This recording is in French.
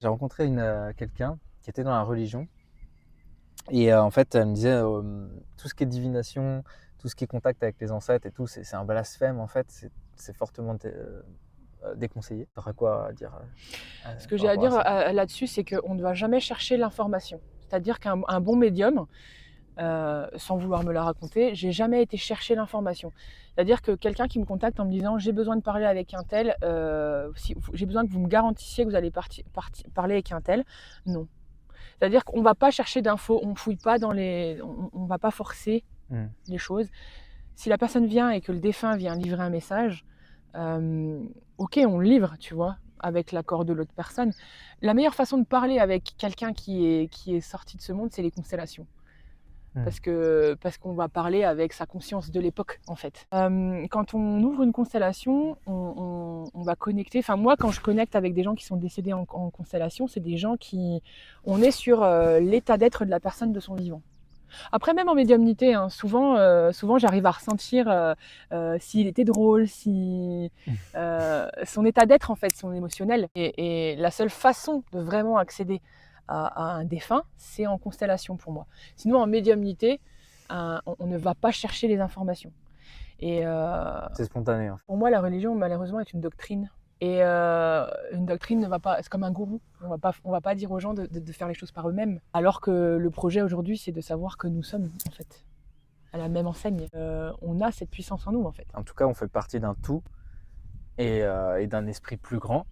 J'ai rencontré quelqu'un qui était dans la religion et en fait, elle me disait, tout ce qui est divination, tout ce qui est contact avec les ancêtres et tout, c'est un blasphème en fait, c'est fortement déconseillé. Tu aurais quoi à dire, Ce que par j'ai à rapport à dire ça? là-dessus, c'est qu'on ne va jamais chercher l'information. C'est-à-dire qu'un bon médium, sans vouloir me la raconter, j'ai jamais été chercher l'information. C'est-à-dire que quelqu'un qui me contacte en me disant j'ai besoin de parler avec un tel, j'ai besoin que vous me garantissiez que vous allez parler avec un tel, non. C'est-à-dire qu'on ne va pas chercher d'infos, on ne fouille pas dans les. On ne va pas forcer Mmh. les choses. Si la personne vient et que le défunt vient livrer un message, ok, on le livre, tu vois, avec l'accord de l'autre personne. La meilleure façon de parler avec quelqu'un qui est sorti de ce monde, c'est les constellations. Mmh. Parce qu'on va parler avec sa conscience de l'époque, en fait. Quand on ouvre une constellation, on va connecter. Enfin, moi, quand je connecte avec des gens qui sont décédés en constellation, c'est des gens qui. On est sur l'état d'être de la personne de son vivant. Après, même en médiumnité, hein, souvent j'arrive à ressentir s'il était drôle, si son état d'être, en fait, son émotionnel. Et la seule façon de vraiment accéder à un défunt, c'est en constellation pour moi. Sinon, en médiumnité, on ne va pas chercher les informations. Et C'est spontané en fait. pour moi, la religion, malheureusement, est une doctrine. Et une doctrine ne va pas, c'est comme un gourou. On va pas dire aux gens de faire les choses par eux-mêmes. Alors que le projet aujourd'hui, c'est de savoir que nous sommes, en fait, à la même enseigne. On a cette puissance en nous, en fait. En tout cas, on fait partie d'un tout et d'un esprit plus grand.